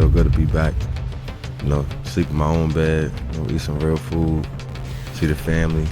felt good to be back. Sleep in my own bed, eat some real food, see the family,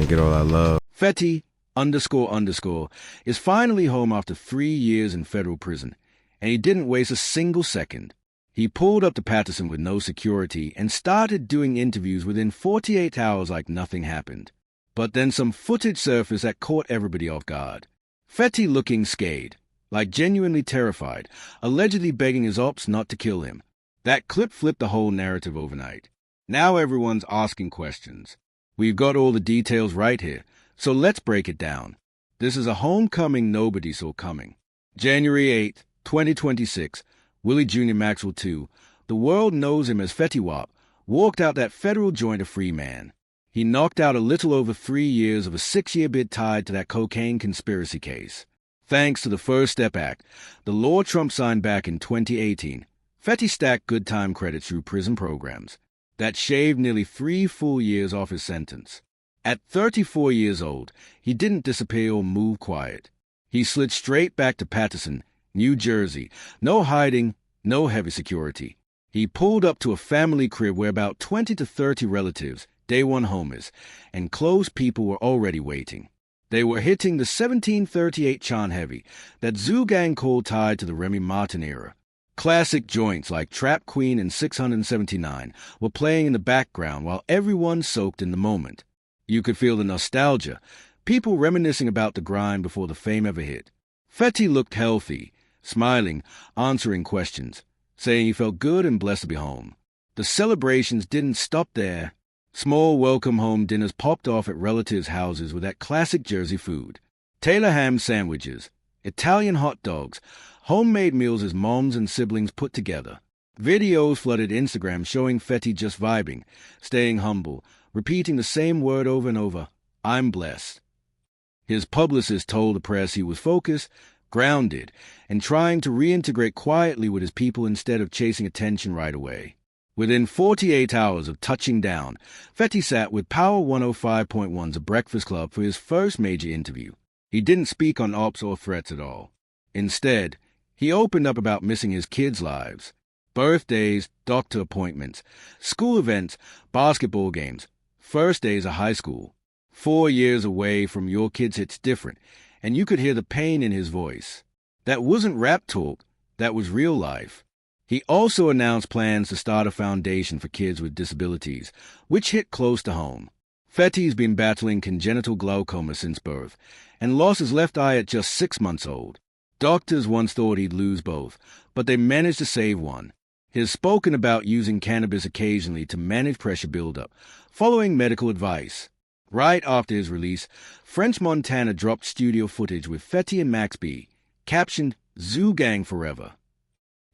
get all that love. Fetty __ is finally home after 3 years in federal prison, and he didn't waste a single second. He pulled up to Patterson with no security and started doing interviews within 48 hours like nothing happened. But then some footage surfaced that caught everybody off guard. Fetty looking scared, like genuinely terrified, allegedly begging his Opps not to kill him. That clip flipped the whole narrative overnight. Now everyone's asking questions. We've got all the details right here, so let's break it down. This is a homecoming nobody saw coming. January 8, 2026, Willie Jr. Maxwell II, the world knows him as Fetty Wap, walked out that federal joint a free man. He knocked out a little over 3 years of a 6-year bid tied to that cocaine conspiracy case. Thanks to the First Step Act, the law Trump signed back in 2018, Fetty stacked good time credits through prison programs that shaved nearly 3 full years off his sentence. At 34 years old, he didn't disappear or move quiet. He slid straight back to Patterson, New Jersey. No hiding, no heavy security. He pulled up to a family crib where about 20 to 30 relatives, day one homers, and close people were already waiting. They were hitting the 1738 Chant Heavy, that Zoo Gang called tied to the Remy Martin era. Classic joints like Trap Queen and 679 were playing in the background while everyone soaked in the moment. You could feel the nostalgia, people reminiscing about the grind before the fame ever hit. Fetty looked healthy, smiling, answering questions, saying he felt good and blessed to be home. The celebrations didn't stop there. Small welcome home dinners popped off at relatives' houses with that classic Jersey food. Taylor ham sandwiches, Italian hot dogs, homemade meals his moms and siblings put together. Videos flooded Instagram showing Fetty just vibing, staying humble, repeating the same word over and over, I'm blessed. His publicist told the press he was focused, grounded, and trying to reintegrate quietly with his people instead of chasing attention right away. Within 48 hours of touching down, Fetty sat with Power 105.1's A Breakfast Club for his first major interview. He didn't speak on Opps or threats at all. Instead, he opened up about missing his kids' lives. Birthdays, doctor appointments, school events, basketball games, first days of high school. 4 years away from your kids hits different, and you could hear the pain in his voice. That wasn't rap talk, that was real life. He also announced plans to start a foundation for kids with disabilities, which hit close to home. Fetty's been battling congenital glaucoma since birth, and lost his left eye at just 6 months old. Doctors once thought he'd lose both, but they managed to save one. He's spoken about using cannabis occasionally to manage pressure buildup, following medical advice. Right after his release, French Montana dropped studio footage with Fetty and Max B, captioned, Zoo Gang Forever.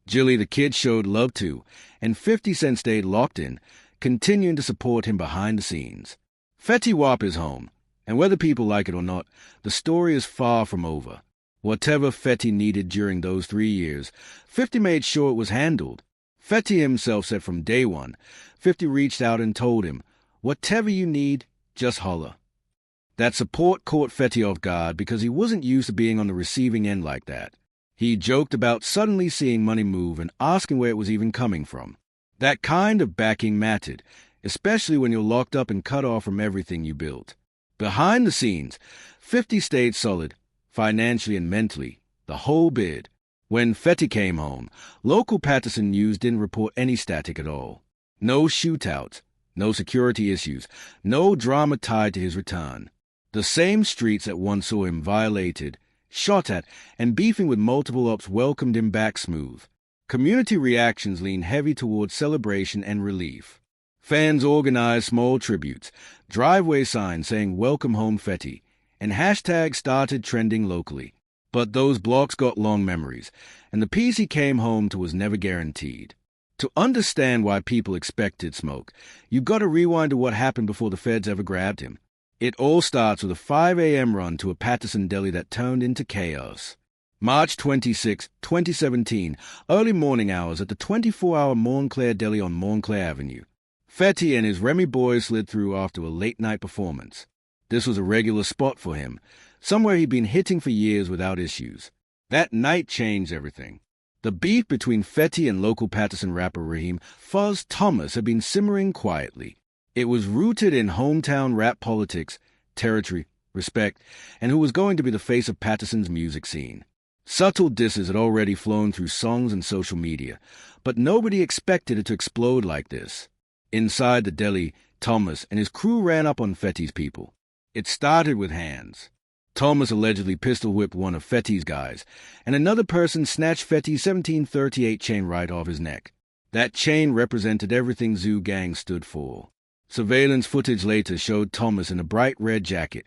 Jilly the Kid showed love too, and 50 Cent stayed locked in, continuing to support him behind the scenes. Fetty Wap is home, and whether people like it or not, the story is far from over. Whatever Fetty needed during those 3 years, 50 made sure it was handled. Fetty himself said from day one, 50 reached out and told him, whatever you need, just holler. That support caught Fetty off guard because he wasn't used to being on the receiving end like that. He joked about suddenly seeing money move and asking where it was even coming from. That kind of backing mattered, especially when you're locked up and cut off from everything you built. Behind the scenes, 50 stayed solid, financially and mentally, the whole bid. When Fetty came home, local Patterson news didn't report any static at all. No shootouts, no security issues, no drama tied to his return. The same streets that once saw him violated, shot at, and beefing with multiple Opps welcomed him back smooth. Community reactions leaned heavy towards celebration and relief. Fans organized small tributes, driveway signs saying "Welcome Home Fetty," and hashtags started trending locally. But those blocks got long memories, and the peace he came home to was never guaranteed. To understand why people expected smoke, you've got to rewind to what happened before the feds ever grabbed him. It all starts with a 5 a.m. run to a Patterson deli that turned into chaos. March 26, 2017, early morning hours at the 24-hour Montclair Deli on Montclair Avenue. Fetty and his Remy boys slid through after a late-night performance. This was a regular spot for him, somewhere he'd been hitting for years without issues. That night changed everything. The beef between Fetty and local Patterson rapper Raheem Fuzz Thomas had been simmering quietly. It was rooted in hometown rap politics, territory, respect, and who was going to be the face of Patterson's music scene. Subtle disses had already flown through songs and social media, but nobody expected it to explode like this. Inside the deli, Thomas and his crew ran up on Fetty's people. It started with hands. Thomas allegedly pistol-whipped one of Fetty's guys, and another person snatched Fetty's 1738 chain right off his neck. That chain represented everything Zoo Gang stood for. Surveillance footage later showed Thomas in a bright red jacket,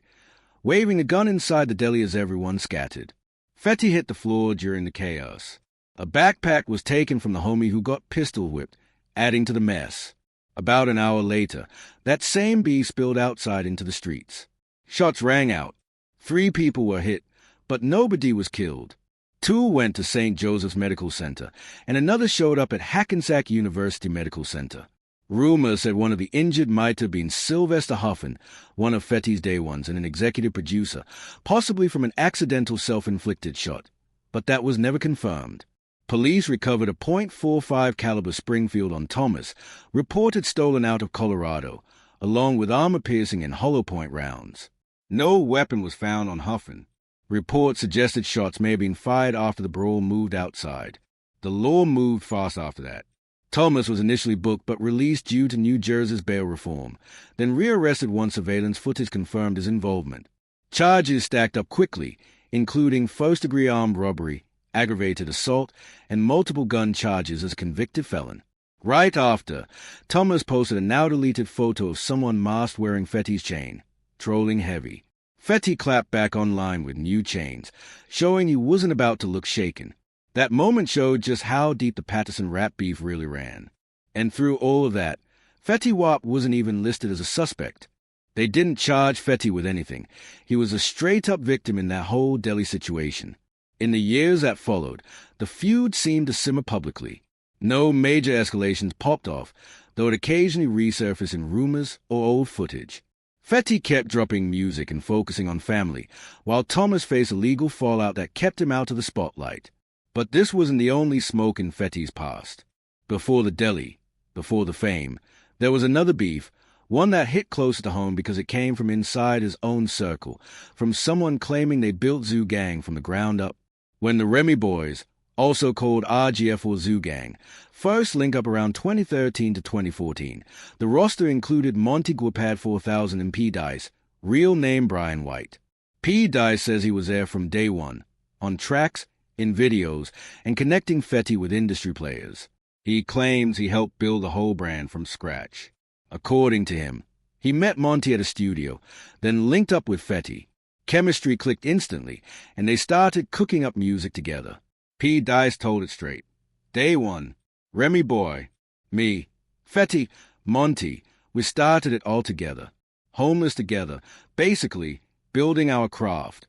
waving a gun inside the deli as everyone scattered. Fetty hit the floor during the chaos. A backpack was taken from the homie who got pistol-whipped, adding to the mess. About an hour later, that same beef spilled outside into the streets. Shots rang out. 3 people were hit, but nobody was killed. 2 went to St. Joseph's Medical Center, and another showed up at Hackensack University Medical Center. Rumors said one of the injured might have been Sylvester Huffin, one of Fetty's day ones and an executive producer, possibly from an accidental self-inflicted shot, but that was never confirmed. Police recovered a .45 caliber Springfield on Thomas, reported stolen out of Colorado, along with armor-piercing and hollow-point rounds. No weapon was found on Huffin. Reports suggested shots may have been fired after the brawl moved outside. The law moved fast after that. Thomas was initially booked but released due to New Jersey's bail reform, then rearrested once surveillance footage confirmed his involvement. Charges stacked up quickly, including first-degree armed robbery, aggravated assault, and multiple gun charges as a convicted felon. Right after, Thomas posted a now-deleted photo of someone masked wearing Fetty's chain, trolling heavy. Fetty clapped back online with new chains, showing he wasn't about to look shaken. That moment showed just how deep the Patterson rap beef really ran. And through all of that, Fetty Wap wasn't even listed as a suspect. They didn't charge Fetty with anything. He was a straight-up victim in that whole deli situation. In the years that followed, the feud seemed to simmer publicly. No major escalations popped off, though it occasionally resurfaced in rumors or old footage. Fetty kept dropping music and focusing on family, while Thomas faced a legal fallout that kept him out of the spotlight. But this wasn't the only smoke in Fetty's past. Before the deli, before the fame, there was another beef, one that hit closer to home because it came from inside his own circle, from someone claiming they built Zoo Gang from the ground up. When the Remy Boys, also called RGF or Zoo Gang, first linked up around 2013 to 2014, the roster included Monty Guapad 4000 and P-Dice, real name Brian White. P-Dice says he was there from day one, on tracks, in videos, and connecting Fetty with industry players. He claims he helped build the whole brand from scratch. According to him, he met Monty at a studio, then linked up with Fetty. Chemistry clicked instantly, and they started cooking up music together. P-Dice told it straight. Day one, Remy Boy, me, Fetty, Monty, we started it all together. Homeless together, basically building our craft.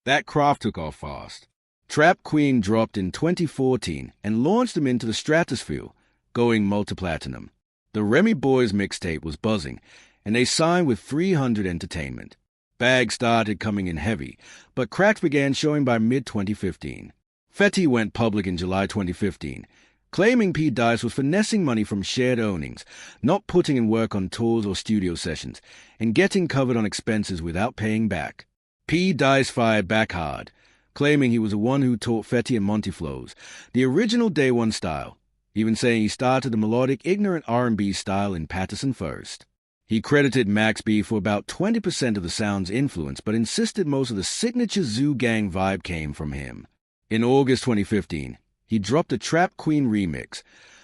That craft took off fast. Trap Queen dropped in 2014 and launched them into the stratosphere, going multi-platinum. The Remy Boys mixtape was buzzing, and they signed with 300 Entertainment. BEGS started coming in heavy, but cracks began showing by mid-2015. Fetty went public in July 2015, claiming P-Dice was finessing money from shared earnings, not putting in work on tours or studio sessions, and getting covered on expenses without paying back. P-Dice fired back hard, claiming he was the one who taught Fetty and Monty flows, the original Day One style, even saying he started the melodic, ignorant R&B style in Patterson first. He credited Max B for about 20% of the sound's influence, but insisted most of the signature Zoo Gang vibe came from him. In August 2015, he dropped a Trap Queen remix,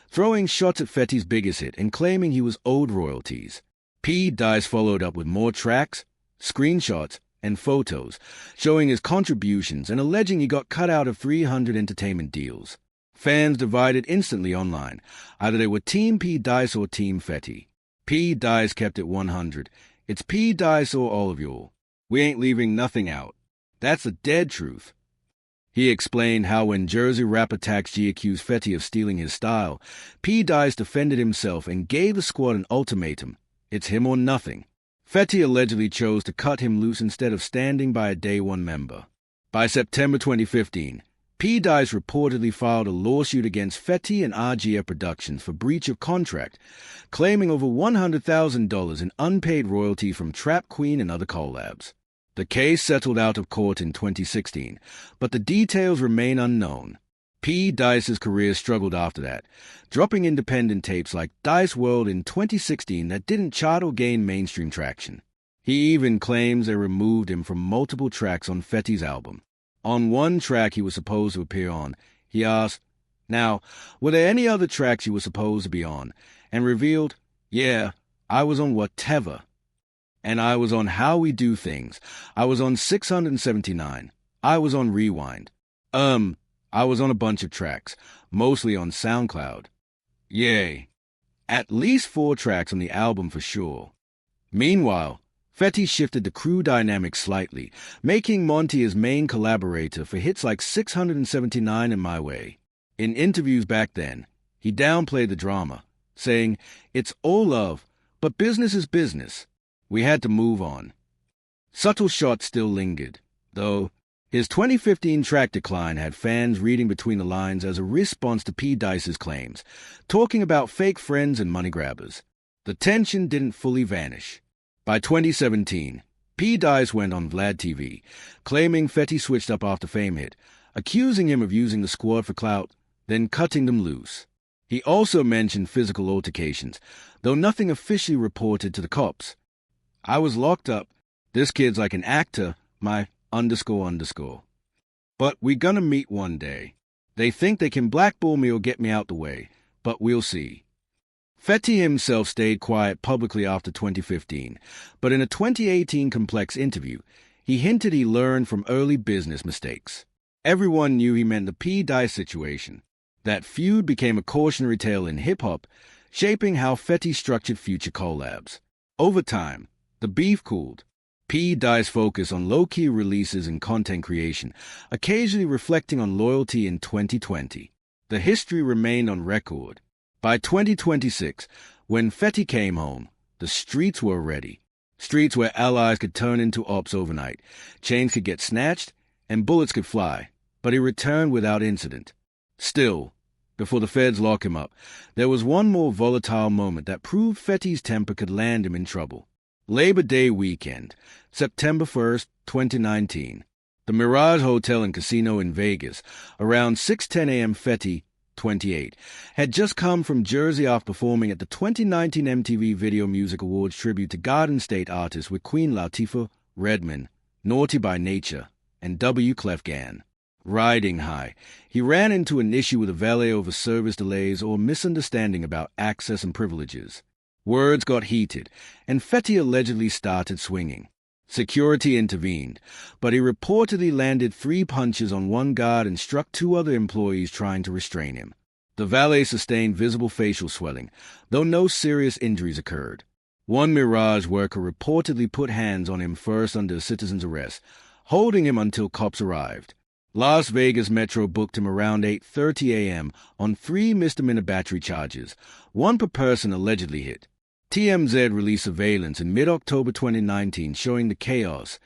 throwing shots at Fetty's biggest hit and claiming he was owed royalties. P-Dice followed up with more tracks, screenshots, and photos, showing his contributions and alleging he got cut out of 300 Entertainment deals. Fans divided instantly online. Either they were Team P-Dice or Team Fetty. P-Dice kept it 100. It's P-Dice or all of y'all. We ain't leaving nothing out. That's the dead truth. He explained how when Jersey rapper Tax G accused Fetty of stealing his style, P-Dice defended himself and gave the squad an ultimatum. It's him or nothing. Fetty allegedly chose to cut him loose instead of standing by a Day One member. By September 2015, P-Dice reportedly filed a lawsuit against Fetty and RGF Productions for breach of contract, claiming over $100,000 in unpaid royalty from Trap Queen and other collabs. The case settled out of court in 2016, but the details remain unknown. P-Dice's career struggled after that, dropping independent tapes like Dice World in 2016 that didn't chart or gain mainstream traction. He even claims they removed him from multiple tracks on Fetty's album. On one track he was supposed to appear on, he asked, "Now, were there any other tracks you were supposed to be on?" and revealed, "Yeah, I was on whatever. And I was on How We Do Things. I was on 679. I was on Rewind. I was on a bunch of tracks, mostly on SoundCloud. Yay. At least 4 tracks on the album for sure." Meanwhile, Fetty shifted the crew dynamic slightly, making Monty his main collaborator for hits like 679 and My Way. In interviews back then, he downplayed the drama, saying, "It's all love, but business is business. We had to move on." Subtle shots still lingered, though. His 2015 track Decline had fans reading between the lines as a response to P-Dice's claims, talking about fake friends and money grabbers. The tension didn't fully vanish. By 2017, P-Dice went on Vlad TV, claiming Fetty switched up after Fame hit, accusing him of using the squad for clout, then cutting them loose. He also mentioned physical altercations, though nothing officially reported to the cops. "I was locked up. This kid's like an actor, my __. But we gonna meet one day. They think they can blackball me or get me out the way, but we'll see." Fetty himself stayed quiet publicly after 2015, but in a 2018 Complex interview, he hinted he learned from early business mistakes. Everyone knew he meant the P-Dice situation. That feud became a cautionary tale in hip-hop, shaping how Fetty structured future collabs. Over time, the beef cooled. P-Dice focused on low-key releases and content creation, occasionally reflecting on loyalty in 2020. The history remained on record. By 2026, when Fetty came home, the streets were ready. Streets where allies could turn into Opps overnight, chains could get snatched, and bullets could fly. But he returned without incident. Still, before the feds lock him up, there was one more volatile moment that proved Fetty's temper could land him in trouble. Labor Day weekend, September 1st, 2019. The Mirage Hotel and Casino in Vegas, around 6:10 a.m. Fetty, 28, had just come from Jersey after performing at the 2019 MTV Video Music Awards tribute to Garden State artists with Queen Latifah, Redman, Naughty by Nature, and W. Clef Gan. Riding high, he ran into an issue with a valet over service delays or misunderstanding about access and privileges. Words got heated, and Fetty allegedly started swinging. Security intervened, but he reportedly landed 3 punches on one guard and struck 2 other employees trying to restrain him. The valet sustained visible facial swelling, though no serious injuries occurred. One Mirage worker reportedly put hands on him first under a citizen's arrest, holding him until cops arrived. Las Vegas Metro booked him around 8:30 a.m. on 3 misdemeanor battery charges, 1 per person allegedly hit. TMZ released surveillance in mid-October 2019 showing the chaos.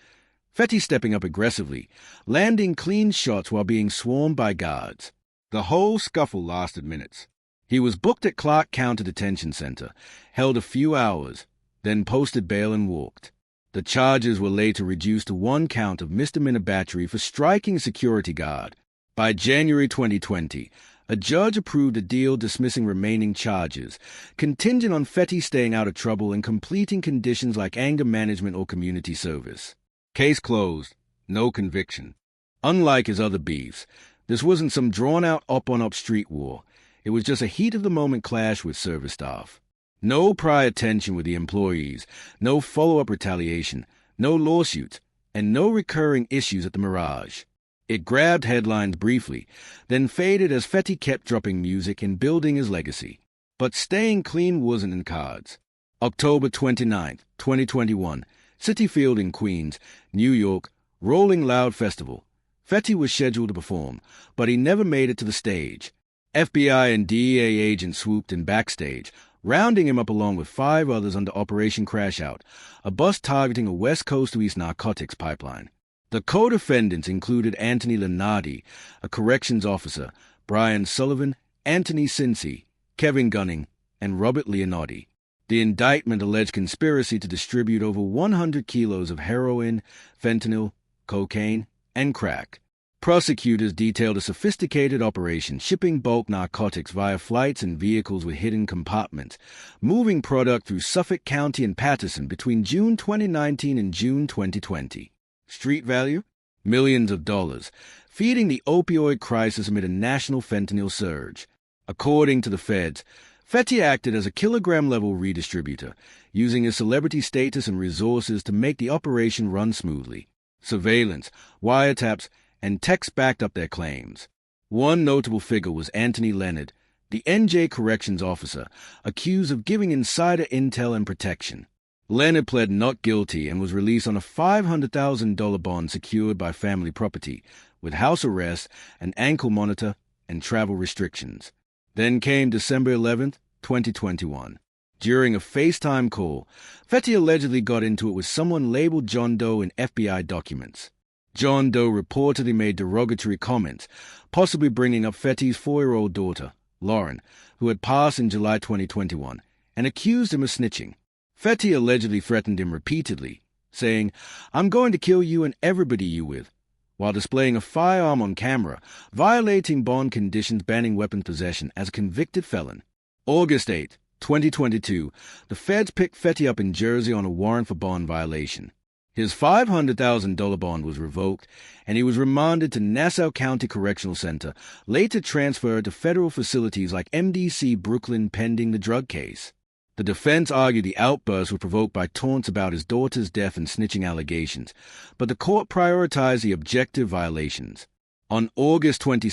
Fetty stepping up aggressively, landing clean shots while being swarmed by guards. The whole scuffle lasted minutes. He was booked at Clark County Detention Center, held a few hours, then posted bail and walked. The charges were later reduced to 1 count of misdemeanor battery for striking a security guard. By January 2020, a judge approved a deal dismissing remaining charges, contingent on Fetty staying out of trouble and completing conditions like anger management or community service. Case closed. No conviction. Unlike his other beefs, this wasn't some drawn-out up-on-up street war. It was just a heat-of-the-moment clash with service staff. No prior tension with the employees, no follow-up retaliation, no lawsuits, and no recurring issues at the Mirage. It grabbed headlines briefly, then faded as Fetty kept dropping music and building his legacy. But staying clean wasn't in the cards. October 29, 2021, Citi Field in Queens, New York, Rolling Loud Festival. Fetty was scheduled to perform, but he never made it to the stage. FBI and DEA agents swooped in backstage, rounding him up along with 5 others under Operation Crashout, a bus targeting a West Coast to East narcotics pipeline. The co-defendants included Anthony Lenardi, a corrections officer, Brian Sullivan, Anthony Cincy, Kevin Gunning, and Robert Leonotti. The indictment alleged conspiracy to distribute over 100 kilos of heroin, fentanyl, cocaine, and crack. Prosecutors detailed a sophisticated operation shipping bulk narcotics via flights and vehicles with hidden compartments, moving product through Suffolk County and Paterson between June 2019 and June 2020. Street value? Millions of dollars, feeding the opioid crisis amid a national fentanyl surge. According to the feds, Fetty acted as a kilogram-level redistributor, using his celebrity status and resources to make the operation run smoothly. Surveillance, wiretaps, and texts backed up their claims. One notable figure was Anthony Leonard, the NJ corrections officer, accused of giving insider intel and protection. Leonard pled not guilty and was released on a $500,000 bond secured by family property, with house arrest, an ankle monitor, and travel restrictions. Then came December 11, 2021. During a FaceTime call, Fetty allegedly got into it with someone labeled John Doe in FBI documents. John Doe reportedly made derogatory comments, possibly bringing up Fetty's 4-year-old daughter, Lauren, who had passed in July 2021, and accused him of snitching. Fetty allegedly threatened him repeatedly, saying, "I'm going to kill you and everybody you with," while displaying a firearm on camera, violating bond conditions banning weapons possession as a convicted felon. August 8, 2022, the feds picked Fetty up in Jersey on a warrant for bond violation. His $500,000 bond was revoked, and he was remanded to Nassau County Correctional Center, later transferred to federal facilities like MDC Brooklyn pending the drug case. The defense argued the outburst was provoked by taunts about his daughter's death and snitching allegations, but the court prioritized the objective violations. On August 22,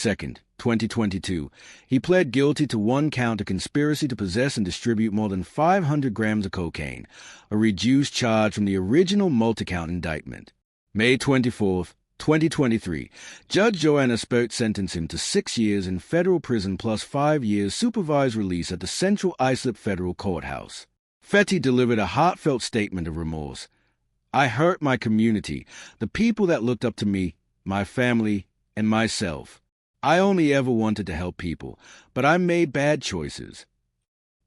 2022, he pled guilty to one count of conspiracy to possess and distribute more than 500 grams of cocaine, a reduced charge from the original multi-count indictment. May 24, 2023, Judge Joanna Spert sentenced him to 6 years in federal prison plus 5 years supervised release at the Central Islip Federal Courthouse. Fetty delivered a heartfelt statement of remorse. "I hurt my community, the people that looked up to me, my family, and myself. I only ever wanted to help people, but I made bad choices.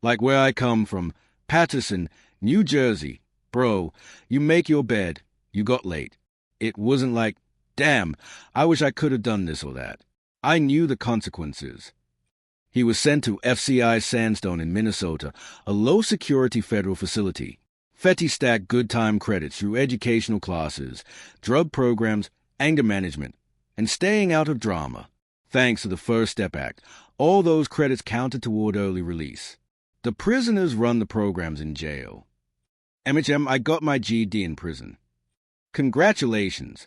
Like where I come from, Paterson, New Jersey. Bro, you make your bed, you got late. It wasn't like, damn, I wish I could have done this or that. I knew the consequences." He was sent to FCI Sandstone in Minnesota, a low-security federal facility. Fetty stacked good time credits through educational classes, drug programs, anger management, and staying out of drama. Thanks to the First Step Act, all those credits counted toward early release. The prisoners run the programs in jail. MHM, I got my GED in prison. Congratulations.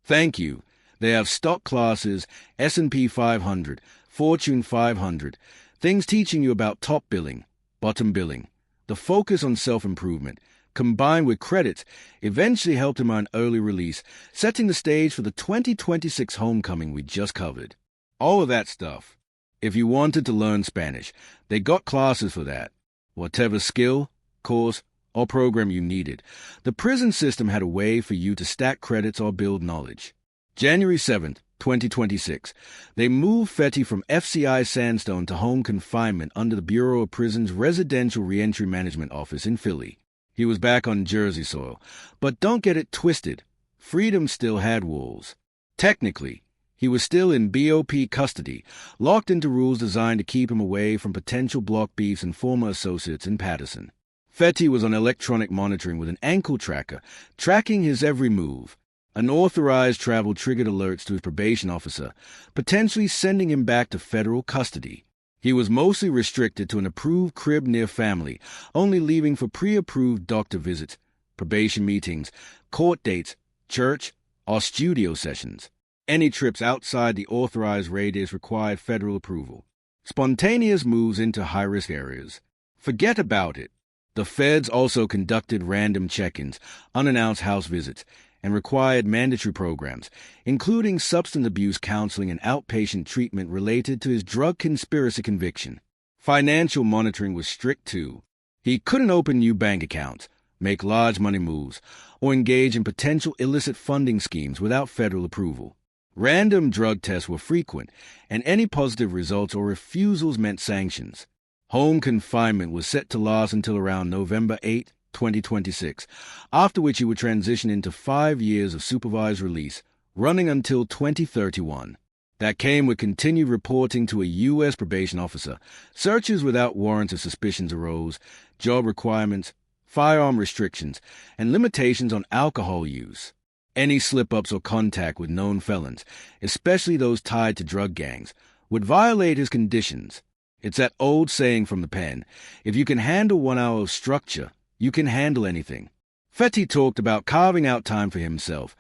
Thank you. They have stock classes, S&P 500, Fortune 500, things teaching you about top billing, bottom billing. The focus on self-improvement, combined with credits, eventually helped him earn early release, setting the stage for the 2026 homecoming we just covered. All of that stuff. If you wanted to learn Spanish, they got classes for that. Whatever skill, course, or program you needed, the prison system had a way for you to stack credits or build knowledge. January 7th, 2026, they moved Fetty from FCI Sandstone to home confinement under the Bureau of Prisons Residential Reentry Management Office in Philly. He was back on Jersey soil, but don't get it twisted. Freedom still had walls. Technically, he was still in BOP custody, locked into rules designed to keep him away from potential block beefs and former associates in Paterson. Fetty was on electronic monitoring with an ankle tracker, tracking his every move. Unauthorized travel triggered alerts to his probation officer, potentially sending him back to federal custody. He was mostly restricted to an approved crib near family, only leaving for pre-approved doctor visits, probation meetings, court dates, church, or studio sessions. Any trips outside the authorized radius required federal approval. Spontaneous moves into high-risk areas. Forget about it. The feds also conducted random check-ins, unannounced house visits, and required mandatory programs, including substance abuse counseling and outpatient treatment related to his drug conspiracy conviction. Financial monitoring was strict too. He couldn't open new bank accounts, make large money moves, or engage in potential illicit funding schemes without federal approval. Random drug tests were frequent, and any positive results or refusals meant sanctions. Home confinement was set to last until around November 8, 2026, after which he would transition into 5 years of supervised release, running until 2031. That came with continued reporting to a U.S. probation officer. Searches without warrants or suspicions arose, job requirements, firearm restrictions, and limitations on alcohol use. Any slip-ups or contact with known felons, especially those tied to drug gangs, would violate his conditions. It's that old saying from the pen, if you can handle 1 hour of structure, you can handle anything. Fetty talked about carving out time for himself,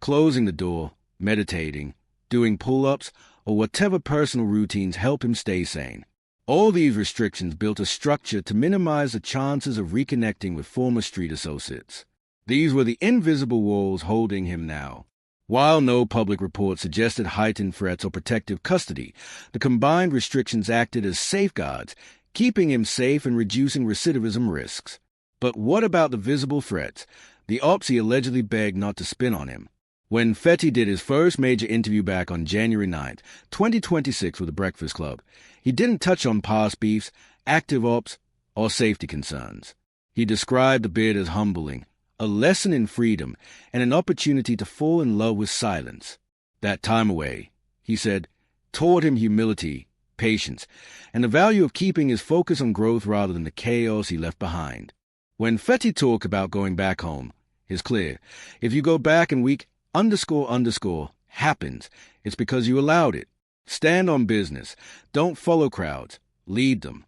closing the door, meditating, doing pull-ups, or whatever personal routines help him stay sane. All these restrictions built a structure to minimize the chances of reconnecting with former street associates. These were the invisible walls holding him now. While no public report suggested heightened threats or protective custody, the combined restrictions acted as safeguards, keeping him safe and reducing recidivism risks. But what about the visible threats, the Opps he allegedly begged not to spin on him? When Fetty did his first major interview back on January 9, 2026 with the Breakfast Club, he didn't touch on past beefs, active ops, or safety concerns. He described the bid as humbling, a lesson in freedom, and an opportunity to fall in love with silence. That time away, he said, taught him humility, patience, and the value of keeping his focus on growth rather than the chaos he left behind. When Fetty talked about going back home, it's clear, if you go back and week __ happens, it's because you allowed it. Stand on business. Don't follow crowds. Lead them.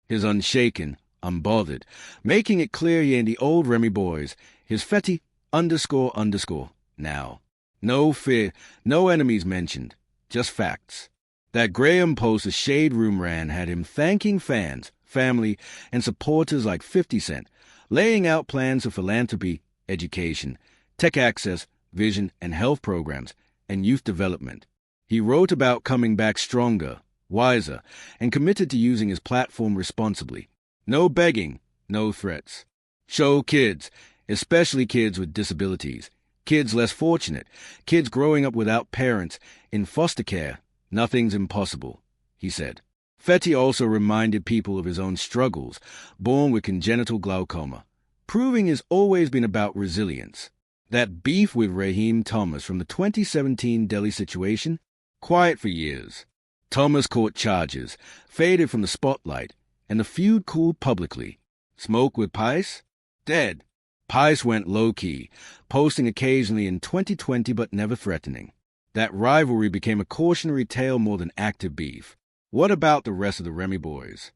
His unshaken, unbothered, making it clear he ain't the old Remy boys. His Fetty __ now. No fear, no enemies mentioned. Just facts. That Graham post the Shade Room ran had him thanking fans, family, and supporters like 50 Cent, laying out plans for philanthropy, education, tech access, vision and health programs, and youth development. He wrote about coming back stronger, wiser, and committed to using his platform responsibly. No begging, no threats. Show kids, especially kids with disabilities, kids less fortunate, kids growing up without parents, in foster care, nothing's impossible, he said. Fetty also reminded people of his own struggles, born with congenital glaucoma, proving it's always been about resilience. That beef with Raheem Thomas from the 2017 Delhi situation? Quiet for years. Thomas caught charges, faded from the spotlight, and the feud cooled publicly. Smoke with Pice? Dead. Pice went low-key, posting occasionally in 2020 but never threatening. That rivalry became a cautionary tale more than active beef. What about the rest of the Remy boys?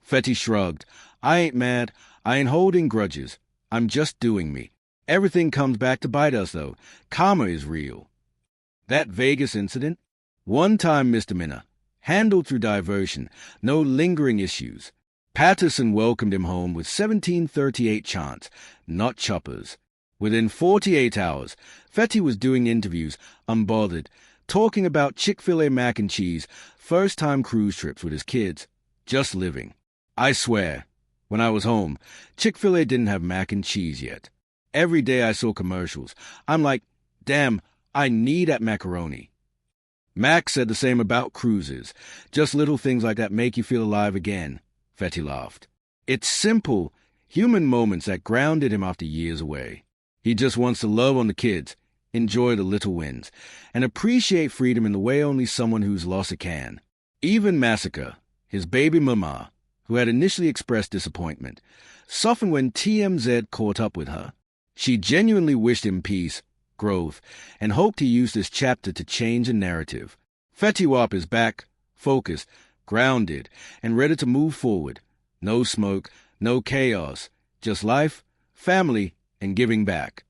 Fetty shrugged. I ain't mad. I ain't holding grudges. I'm just doing me. Everything comes back to bite us, though. Karma is real. That Vegas incident? One-time misdemeanor. Handled through diversion. No lingering issues. Patterson welcomed him home with 1738 chants, not choppers. Within 48 hours, Fetty was doing interviews, unbothered, talking about Chick-fil-A mac and cheese, first-time cruise trips with his kids, just living. I swear, when I was home, Chick-fil-A didn't have mac and cheese yet. Every day I saw commercials. I'm like, damn, I need that macaroni. Max said the same about cruises. Just little things like that make you feel alive again, Fetty laughed. It's simple, human moments that grounded him after years away. He just wants to love on the kids, enjoy the little wins, and appreciate freedom in the way only someone who's lost it can. Even Massacre, his baby mama, who had initially expressed disappointment, softened when TMZ caught up with her. She genuinely wished him peace, growth, and hoped he used this chapter to change the narrative. Fetty Wap is back, focused, grounded, and ready to move forward. No smoke, no chaos, just life, family, and giving back.